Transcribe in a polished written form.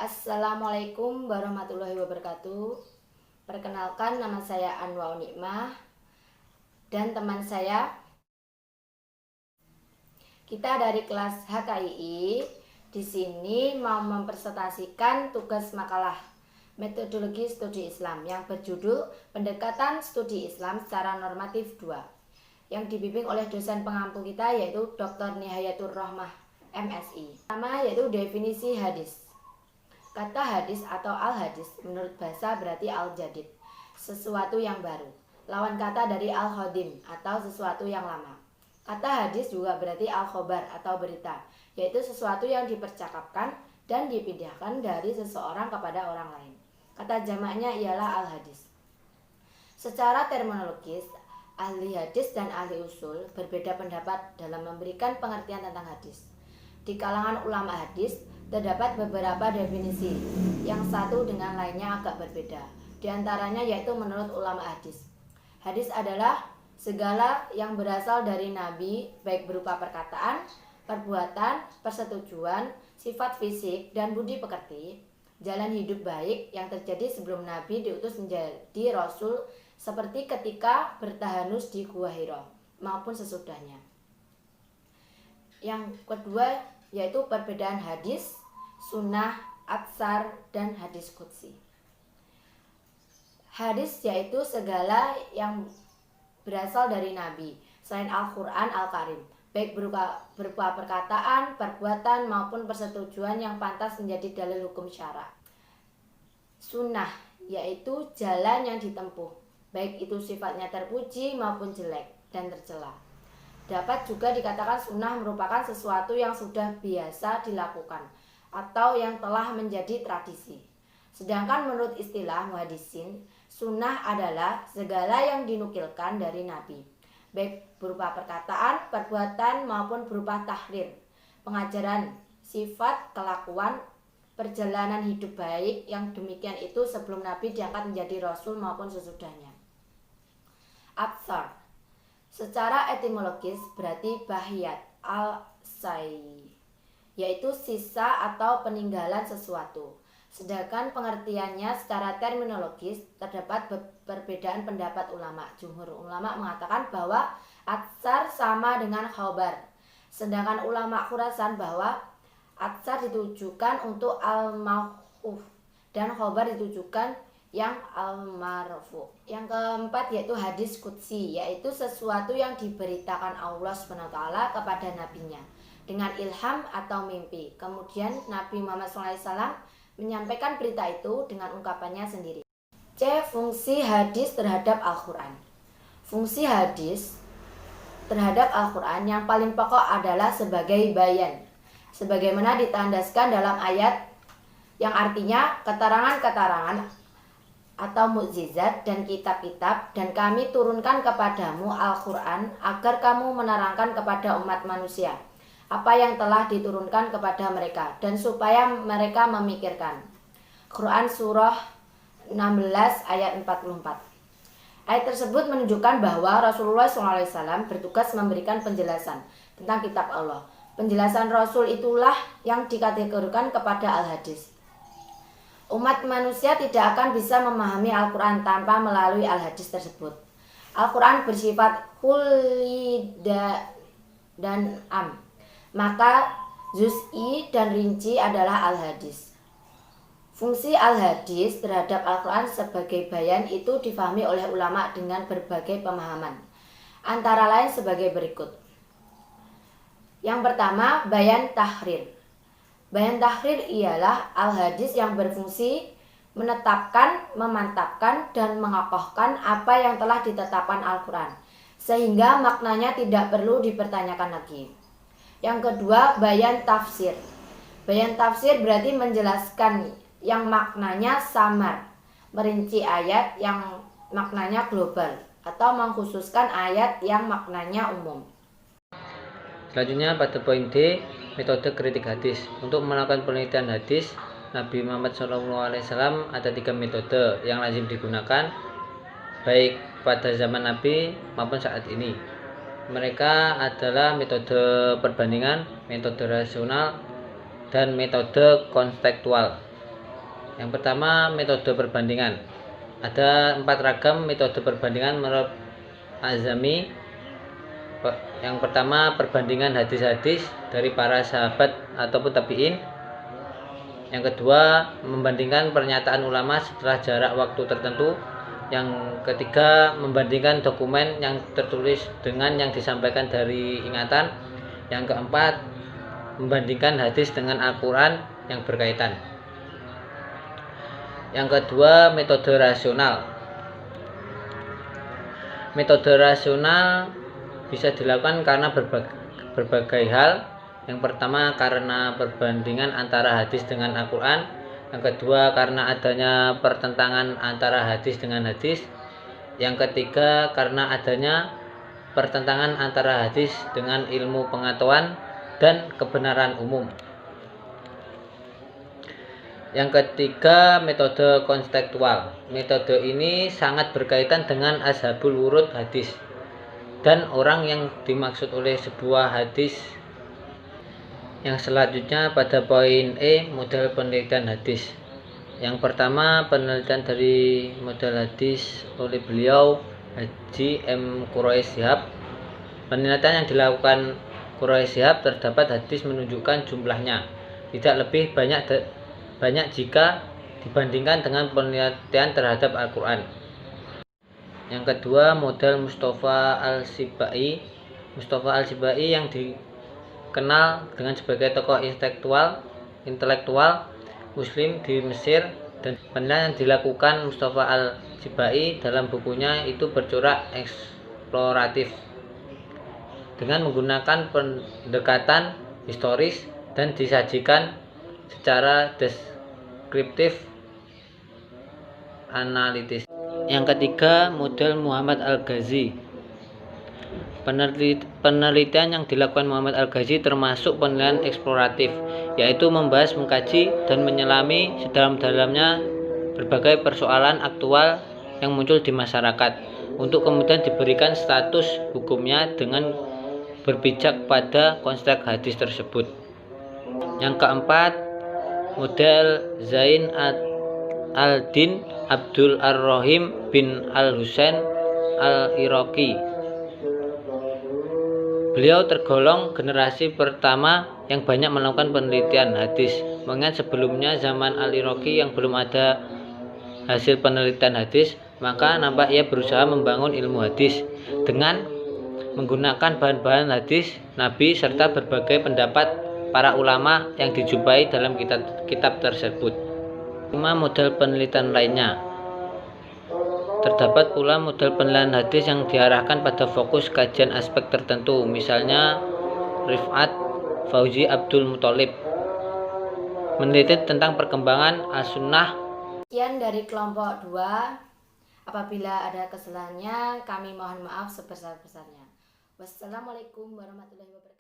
Assalamualaikum warahmatullahi wabarakatuh. Perkenalkan, nama saya Anwa Nikmah dan teman saya. Kita dari kelas HKII. Di sini mau mempresentasikan tugas makalah metodologi studi Islam yang berjudul Pendekatan Studi Islam secara Normatif 2, yang dibimbing oleh dosen pengampu kita yaitu Dr. Nihayatur Rohmah MSI. Pertama yaitu definisi hadis. Kata hadis atau al-hadis menurut bahasa berarti al-jadid, sesuatu yang baru. Lawan kata dari al-khodim atau sesuatu yang lama. Kata hadis juga berarti al-khobar atau berita, yaitu sesuatu yang dipercakapkan dan dipindahkan dari seseorang kepada orang lain. Kata jamaknya ialah al-hadis. Secara terminologis, ahli hadis dan ahli usul berbeda pendapat dalam memberikan pengertian tentang hadis. Di kalangan ulama hadis, terdapat beberapa definisi yang satu dengan lainnya agak berbeda. Di antaranya yaitu menurut ulama hadis. Hadis adalah segala yang berasal dari Nabi, baik berupa perkataan, perbuatan, persetujuan, sifat fisik, dan budi pekerti, jalan hidup baik yang terjadi sebelum Nabi diutus menjadi Rasul, seperti ketika bertahanus di Gua Hira maupun sesudahnya. Yang kedua yaitu perbedaan hadis, sunnah, atsar, dan hadis qudsi. Hadis yaitu segala yang berasal dari Nabi selain Al-Quran Al-Karim, baik berupa perkataan, perbuatan, maupun persetujuan yang pantas menjadi dalil hukum syara. Sunnah yaitu jalan yang ditempuh, baik itu sifatnya terpuji maupun jelek dan tercela. Dapat juga dikatakan sunnah merupakan sesuatu yang sudah biasa dilakukan atau yang telah menjadi tradisi. Sedangkan menurut istilah muhaddisin, sunnah adalah segala yang dinukilkan dari Nabi, baik berupa perkataan, perbuatan, maupun berupa tahrir, pengajaran, sifat, kelakuan, perjalanan hidup baik yang demikian itu sebelum Nabi diangkat menjadi Rasul maupun sesudahnya. Atsar secara etimologis berarti bahiyat al-sai, yaitu sisa atau peninggalan sesuatu. Sedangkan pengertiannya secara terminologis terdapat perbedaan pendapat ulama. Jumhur ulama mengatakan bahwa atsar sama dengan khobar, sedangkan ulama Khurasan bahwa atsar ditujukan untuk al-mauquf dan khobar ditujukan yang al-marfu. Yang keempat yaitu hadis qudsi, yaitu sesuatu yang diberitakan Allah SWT kepada nabinya dengan ilham atau mimpi. Kemudian Nabi Muhammad SAW menyampaikan berita itu dengan ungkapannya sendiri. C. Fungsi hadis terhadap Al-Quran. Fungsi hadis terhadap Al-Quran yang paling pokok adalah sebagai bayan, sebagaimana ditandaskan dalam ayat yang artinya keterangan-keterangan atau mukjizat dan kitab-kitab, dan kami turunkan kepadamu Al-Quran agar kamu menerangkan kepada umat manusia apa yang telah diturunkan kepada mereka dan supaya mereka memikirkan. Quran Surah 16 ayat 44. Ayat tersebut menunjukkan bahwa Rasulullah SAW bertugas memberikan penjelasan tentang kitab Allah. Penjelasan Rasul itulah yang dikategorikan kepada Al-Hadis. Umat manusia tidak akan bisa memahami Al-Quran tanpa melalui Al-Hadis tersebut. Al-Quran bersifat khulida dan am, maka juz'i dan rinci adalah Al-Hadis. Fungsi Al-Hadis terhadap Al-Quran sebagai bayan itu difahami oleh ulama dengan berbagai pemahaman, antara lain sebagai berikut. Yang pertama, bayan tahrir. Bayan tahrir ialah al-hadis yang berfungsi menetapkan, memantapkan, dan mengokohkan apa yang telah ditetapkan Al-Quran, sehingga maknanya tidak perlu dipertanyakan lagi. Yang kedua, bayan tafsir. Bayan tafsir berarti menjelaskan yang maknanya samar, merinci ayat yang maknanya global, atau mengkhususkan ayat yang maknanya umum. Selanjutnya pada poin D, metode kritik hadis. Untuk melakukan penelitian hadis Nabi Muhammad SAW ada 3 metode yang lazim digunakan baik pada zaman Nabi maupun saat ini. Mereka adalah metode perbandingan, metode rasional, dan metode kontekstual. Yang pertama, metode perbandingan. Ada 4 ragam metode perbandingan menurut Azami. Yang pertama, perbandingan hadis-hadis dari para sahabat ataupun tabi'in. Yang kedua, membandingkan pernyataan ulama setelah jarak waktu tertentu. Yang ketiga, membandingkan dokumen yang tertulis dengan yang disampaikan dari ingatan. Yang keempat, membandingkan hadis dengan Al-Quran yang berkaitan. Yang kedua, metode rasional. Metode rasional bisa dilakukan karena berbagai hal. Yang pertama, karena perbandingan antara hadis dengan Al-Quran. Yang kedua, karena adanya pertentangan antara hadis dengan hadis. Yang ketiga, karena adanya pertentangan antara hadis dengan ilmu pengetahuan dan kebenaran umum. Yang ketiga, metode kontekstual. Metode ini sangat berkaitan dengan ashabul wurud hadis dan orang yang dimaksud oleh sebuah hadis. Yang selanjutnya pada poin E, model penelitian hadis. Yang pertama, penelitian dari model hadis oleh beliau Haji M. Quraish Shihab. Penelitian yang dilakukan Quraish Shihab terdapat hadis menunjukkan jumlahnya tidak lebih banyak jika dibandingkan dengan penelitian terhadap Al-Quran. Yang kedua, model Mustafa Al-Sibai. Mustafa Al-Sibai yang dikenal dengan sebagai tokoh intelektual Muslim di Mesir, dan penelitian yang dilakukan Mustafa Al-Sibai dalam bukunya itu bercorak eksploratif dengan menggunakan pendekatan historis dan disajikan secara deskriptif analitis. Yang ketiga, model Muhammad Al-Ghazi. Penelitian yang dilakukan Muhammad Al-Ghazi termasuk penelitian eksploratif, yaitu membahas, mengkaji, dan menyelami sedalam-dalamnya berbagai persoalan aktual yang muncul di masyarakat, untuk kemudian diberikan status hukumnya dengan berpijak pada konteks hadis tersebut. Yang keempat, model Zain al-Din Abdul Ar-Rahim bin Al-Husain Al-Iraqi. Beliau tergolong generasi pertama yang banyak melakukan penelitian hadis, mengingat sebelumnya zaman Al-Iraqi yang belum ada hasil penelitian hadis, maka nampak ia berusaha membangun ilmu hadis dengan menggunakan bahan-bahan hadis Nabi serta berbagai pendapat para ulama yang dijumpai dalam kitab tersebut. 5 model penelitian lainnya. Terdapat pula model penelitian hadis yang diarahkan pada fokus kajian aspek tertentu, misalnya Rifat Fauzi Abdul Muthalib meneliti tentang perkembangan as-sunnah. Sekian dari kelompok 2. Apabila ada kesalahannya, kami mohon maaf sebesar-besarnya. Wassalamualaikum warahmatullahi wabarakatuh.